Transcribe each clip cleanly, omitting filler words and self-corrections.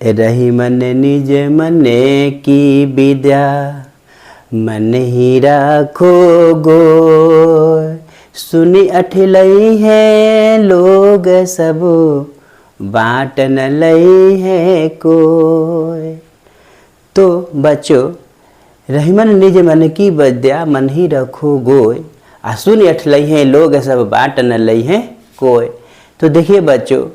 रही मन निज मने की विद्या, मन ही राखो गोय। सुनी अठलई है लोग सब, बाट न लई है कोय। तो बच्चों, रही मन निज मन की विद्या, मन ही रखो गोय। सुनी अठलई है लोग सब, बाट न लई है कोय। तो देखिए बच्चों,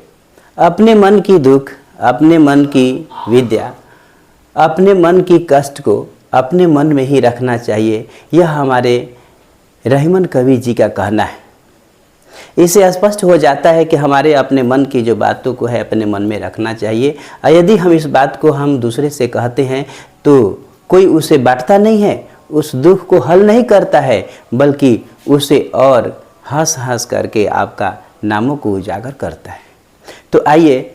अपने मन की दुख, अपने मन की विद्या, अपने मन की कष्ट को अपने मन में ही रखना चाहिए। यह हमारे रहीमन कवि जी का कहना है। इससे स्पष्ट हो जाता है कि हमारे अपने मन की जो बातों को है अपने मन में रखना चाहिए। और यदि हम इस बात को हम दूसरे से कहते हैं तो कोई उसे बांटता नहीं है, उस दुख को हल नहीं करता है, बल्कि उसे और हंस हंस करके आपका नामों को उजागर करता है। तो आइए,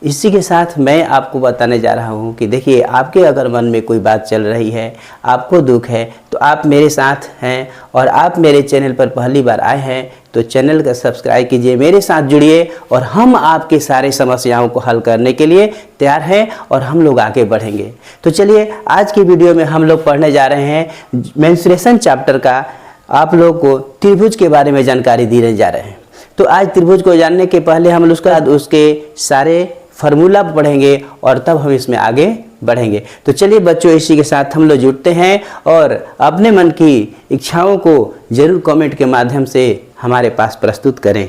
इसी के साथ मैं आपको बताने जा रहा हूँ कि देखिए, आपके अगर मन में कोई बात चल रही है, आपको दुख है, तो आप मेरे साथ हैं और आप मेरे चैनल पर पहली बार आए हैं तो चैनल का सब्सक्राइब कीजिए, मेरे साथ जुड़िए और हम आपके सारे समस्याओं को हल करने के लिए तैयार हैं और हम लोग आगे बढ़ेंगे। तो चलिए, आज की वीडियो में हम लोग पढ़ने जा रहे हैं मेंस्ट्रुएशन चैप्टर का, आप लोग को त्रिभुज के बारे में जानकारी देने जा रहे हैं। तो आज त्रिभुज को जानने के पहले हम उसके सारे फार्मूला पढ़ेंगे और तब हम इसमें आगे बढ़ेंगे। तो चलिए बच्चों, इसी के साथ हम लोग जुड़ते हैं और अपने मन की इच्छाओं को जरूर कमेंट के माध्यम से हमारे पास प्रस्तुत करें।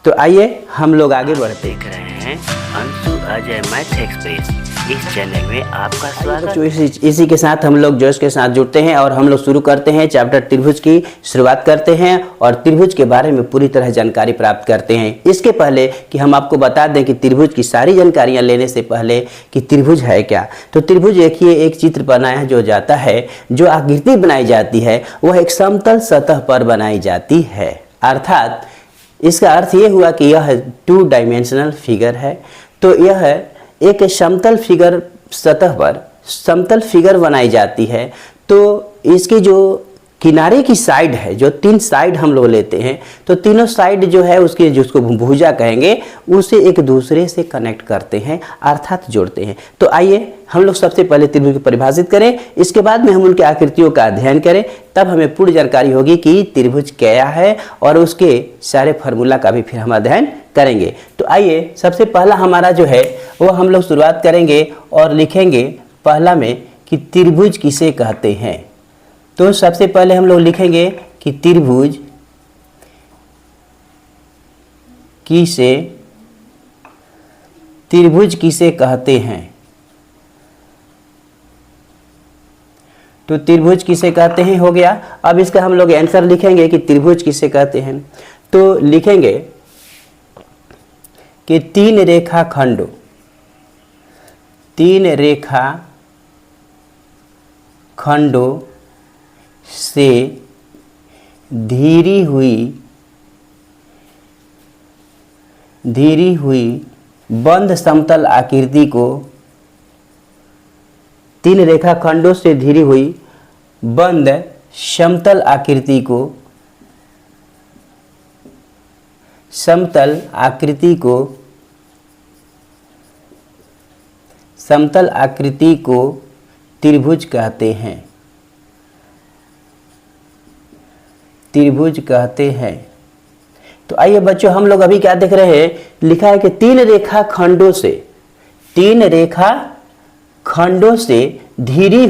तो आइए हम लोग आगे बढ़ते देख रहे हैं अंशु अजय मैथ एक्सप्रेस। इस चैनल में आपका स्वागत। इसी के साथ हम लोग जोश के साथ जुड़ते हैं और हम लोग शुरू करते हैं चैप्टर त्रिभुज की शुरुआत करते हैं और त्रिभुज के बारे में पूरी तरह जानकारी प्राप्त करते हैं। इसके पहले कि हम आपको बता दें कि त्रिभुज की सारी जानकारियां लेने से पहले कि त्रिभुज है क्या। तो त्रिभुज देखिए, एक चित्र बनाया जो जाता है, जो आकृति बनाई जाती है वह एक समतल सतह पर बनाई जाती है। अर्थात इसका अर्थ ये हुआ कि यह 2 डायमेंशनल फिगर है। तो यह एक समतल फिगर सतह पर समतल फिगर बनाई जाती है। तो इसकी जो किनारे की साइड है, जो 3 साइड हम लोग लेते हैं, तो तीनों साइड जो है उसके, जिसको भुजा कहेंगे, उसे एक दूसरे से कनेक्ट करते हैं, अर्थात जोड़ते हैं। तो आइए हम लोग सबसे पहले त्रिभुज को परिभाषित करें, इसके बाद में हम उनके आकृतियों का अध्ययन करें, तब हमें पूरी जानकारी होगी कि त्रिभुज क्या है और उसके सारे फार्मूला का भी फिर हम अध्ययन करेंगे। तो आइए, सबसे पहला हमारा जो है वो हम लोग शुरुआत करेंगे और लिखेंगे पहला में कि त्रिभुज किसे कहते हैं। तो सबसे पहले हम लोग लिखेंगे कि त्रिभुज किसे कहते हैं। तो त्रिभुज किसे कहते हैं हो गया। अब इसका हम लोग आंसर लिखेंगे कि त्रिभुज किसे कहते हैं। तो लिखेंगे कि 3 रेखाखंडों से घिरी हुई बंद समतल आकृति को, 3 रेखाखंडों से घिरी हुई बंद समतल आकृति को त्रिभुज कहते हैं। तो आइए बच्चों, हम लोग अभी क्या देख रहे हैं, लिखा है कि 3 रेखाखंडों से घिरी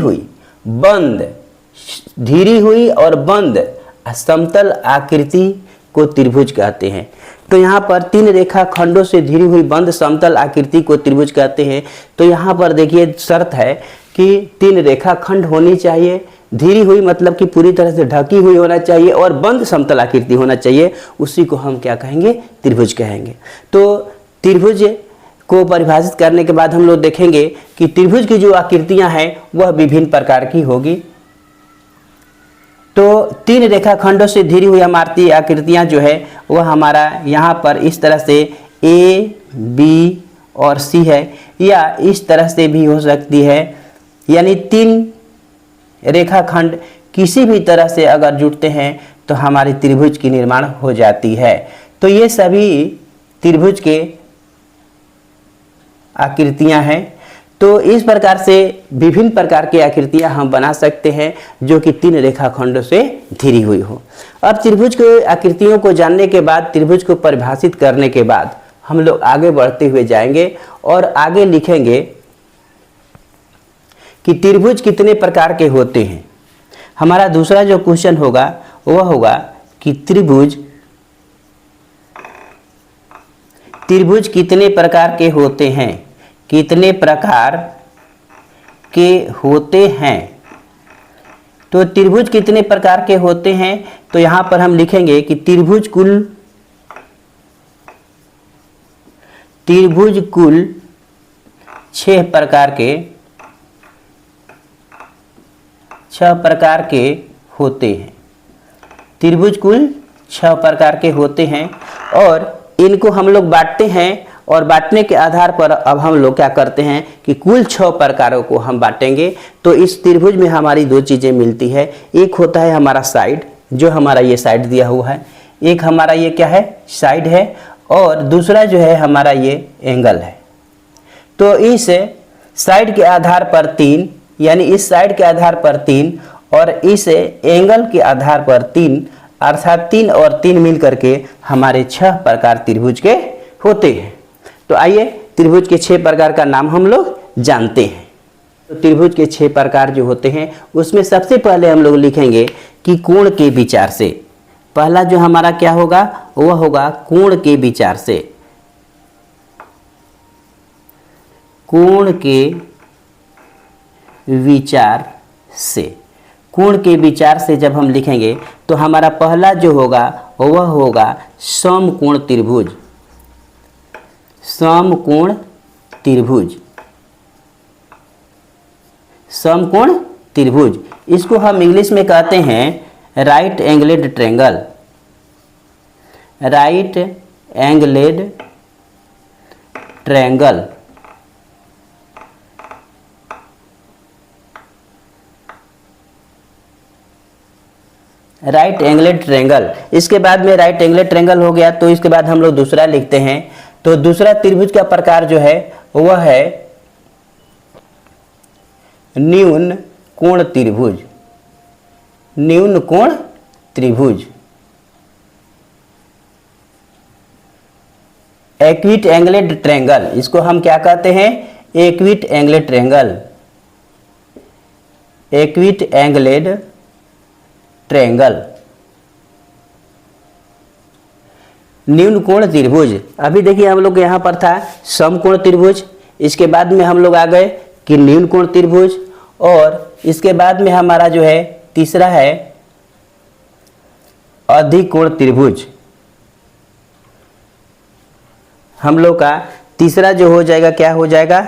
हुई और बंद समतल आकृति को त्रिभुज कहते हैं। तो यहाँ पर 3 रेखाखंडों से घिरी हुई बंद समतल आकृति को त्रिभुज कहते हैं। तो यहाँ पर देखिए शर्त है कि 3 रेखाखंड होनी चाहिए, घिरी हुई मतलब कि पूरी तरह से ढकी हुई होना चाहिए और बंद समतल आकृति होना चाहिए, उसी को हम क्या कहेंगे, त्रिभुज कहेंगे। तो त्रिभुज को परिभाषित करने के बाद हम लोग देखेंगे कि त्रिभुज की जो आकृतियां हैं वह विभिन्न प्रकार की होगी। तो 3 रेखाखंडों से घिरी हुई हमारी आकृतियां जो है वह हमारा यहाँ पर इस तरह से A, B और C है, या इस तरह से भी हो सकती है, यानी 3 रेखाखंड किसी भी तरह से अगर जुड़ते हैं तो हमारी त्रिभुज की निर्माण हो जाती है। तो ये सभी त्रिभुज के आकृतियां हैं। तो इस प्रकार से विभिन्न प्रकार की आकृतियां हम बना सकते हैं जो कि 3 रेखाखंडों से घिरी हुई हो। अब त्रिभुज के आकृतियों को जानने के बाद, त्रिभुज को परिभाषित करने के बाद हम लोग आगे बढ़ते हुए जाएंगे और आगे लिखेंगे कि त्रिभुज कितने प्रकार के होते हैं। हमारा दूसरा जो क्वेश्चन होगा वह होगा कि त्रिभुज कितने प्रकार के होते हैं, कितने प्रकार के होते हैं। तो त्रिभुज कितने प्रकार के होते हैं, तो यहां पर हम लिखेंगे कि त्रिभुज कुल 6 प्रकार के होते हैं। त्रिभुज कुल 6 प्रकार के होते हैं और इनको हम लोग बांटते हैं और बांटने के आधार पर अब हम लोग क्या करते हैं कि कुल 6 प्रकारों को हम बांटेंगे। तो इस त्रिभुज में हमारी 2 चीज़ें मिलती है, एक होता है हमारा साइड, जो हमारा ये साइड दिया हुआ है, एक हमारा ये क्या है साइड है, और दूसरा जो है हमारा ये एंगल है। तो इस साइड के आधार पर 3, यानी इस साइड के आधार पर 3 और इस एंगल के आधार पर 3, अर्थात 3 और 3 मिल करके हमारे 6 प्रकार त्रिभुज के होते हैं। तो आइए त्रिभुज के 6 प्रकार का नाम हम लोग जानते हैं। तो त्रिभुज के 6 प्रकार जो होते हैं उसमें सबसे पहले हम लोग लिखेंगे कि कोण के विचार से। पहला जो हमारा क्या होगा वह होगा कोण के विचार से। कोण के विचार से, कोण के विचार से जब हम लिखेंगे तो हमारा पहला जो होगा वह होगा समकोण त्रिभुज। समकोण त्रिभुज, समकोण त्रिभुज, इसको हम इंग्लिश में कहते हैं right angled triangle. Right angled triangle. Right angled triangle. इसके बाद में राइट एंगलेड ट्रायंगल हो गया तो इसके बाद हम लोग दूसरा लिखते हैं। तो दूसरा त्रिभुज का प्रकार जो है वह है न्यून कोण त्रिभुज। न्यून कोण त्रिभुज, एक्विट एंगलेड ट्रायंगल, इसको हम क्या कहते हैं acute angled triangle. Acute angled triangle. न्यून कोण त्रिभुज, अभी देखिए हम लोग यहाँ पर था समकोण त्रिभुज, इसके बाद में हम लोग आ गए कि न्यून कोण त्रिभुज, और इसके बाद में हमारा जो है तीसरा है अधिक कोण त्रिभुज। हम लोग का तीसरा जो हो जाएगा क्या हो जाएगा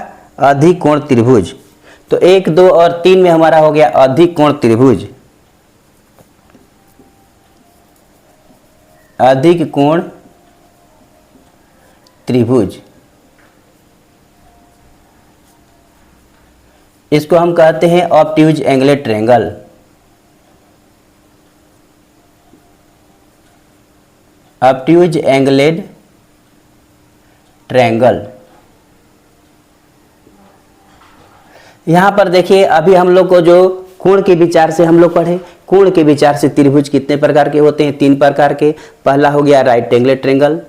अधिक कोण त्रिभुज। तो 1, 2 और 3 में हमारा हो गया अधिक कोण त्रिभुज। अधिक कोण त्रिभुज, इसको हम कहते हैं obtuse angled triangle. Obtuse angled triangle. यहां पर देखिए अभी हम लोग को जो कोण के विचार से हम लोग पढ़े, कोण के विचार से त्रिभुज कितने प्रकार के होते हैं 3 प्रकार के। पहला हो गया राइट एंगलेड ट्रायंगल,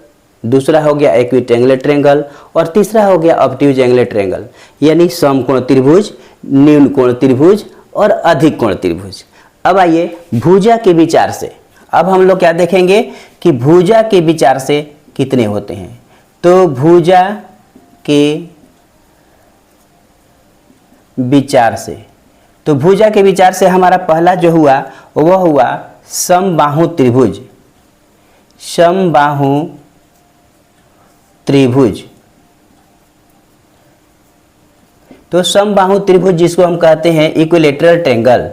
दूसरा हो गया एक्विट एंगलेड ट्रायंगल और तीसरा हो गया ऑब्ट्यूज एंगलेड ट्रायंगल, यानी समकोण त्रिभुज, न्यून कोण त्रिभुज और अधिक कोण त्रिभुज। अब आइए भुजा के विचार से, अब हम लोग क्या देखेंगे कि भुजा के विचार से कितने होते हैं। तो भुजा के विचार से, तो भुजा के विचार से हमारा पहला जो हुआ वह हुआ समबाहु त्रिभुज। समबाहु त्रिभुज, तो समबाहु त्रिभुज जिसको हम कहते हैं इक्विलेटरल ट्रायंगल।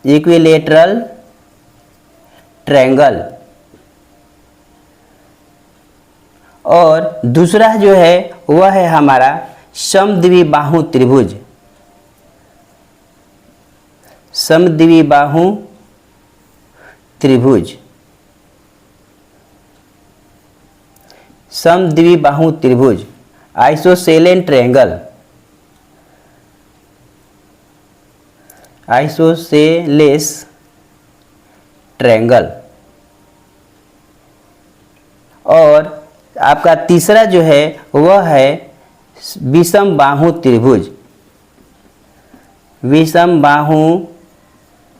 Equilateral triangle. और दूसरा जो है वह है हमारा समद्विबाहु त्रिभुज। समद्विबाहु त्रिभुज। समद्विबाहु त्रिभुज, आइसोसेलेस ट्रायंगल, आइसोसेलेस ट्रायंगल। और आपका तीसरा जो है वह है विषम बाहु त्रिभुज, विषम बाहु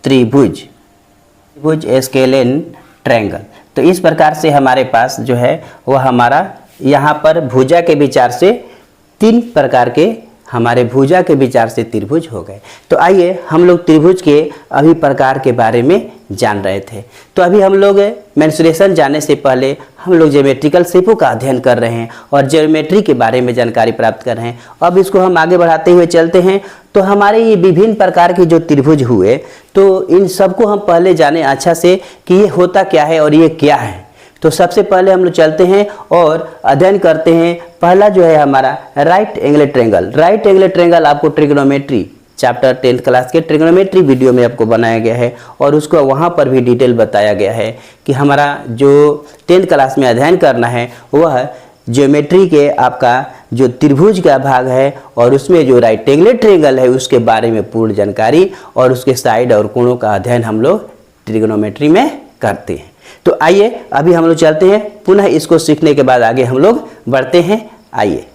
त्रिभुज, त्रिभुज स्केलेन ट्रायंगल। तो इस प्रकार से हमारे पास जो है वह हमारा यहाँ पर भुजा के विचार से 3 प्रकार के हमारे भुजा के विचार से त्रिभुज हो गए। तो आइए हम लोग त्रिभुज के अभी प्रकार के बारे में जान रहे थे। तो अभी हम लोग मेंसुरेशन जाने से पहले हम लोग ज्योमेट्रिकल शेपों का अध्ययन कर रहे हैं और ज्योमेट्री के बारे में जानकारी प्राप्त कर रहे हैं। अब इसको हम आगे बढ़ाते हुए चलते हैं। तो हमारे ये विभिन्न प्रकार के जो त्रिभुज हुए, तो इन सबको हम पहले जाने अच्छा से कि ये होता क्या है और ये क्या है। तो सबसे पहले हम लोग चलते हैं और अध्ययन करते हैं। पहला जो है हमारा right angle triangle. Right angle triangle आपको ट्रिग्नोमेट्री चैप्टर 10th क्लास के ट्रिग्नोमेट्री वीडियो में आपको बनाया गया है और उसको वहाँ पर भी डिटेल बताया गया है कि हमारा जो 10th क्लास में अध्ययन करना है वह ज्योमेट्री के आपका जो त्रिभुज का भाग है और उसमें जो राइट एंगल ट्रायंगल है उसके बारे में पूर्ण जानकारी और उसके साइड और कोणों का अध्ययन हम लोग ट्रिग्नोमेट्री में करते हैं। तो आइए अभी हम लोग चलते हैं, पुनः इसको सीखने के बाद आगे हम लोग बढ़ते हैं। आइए।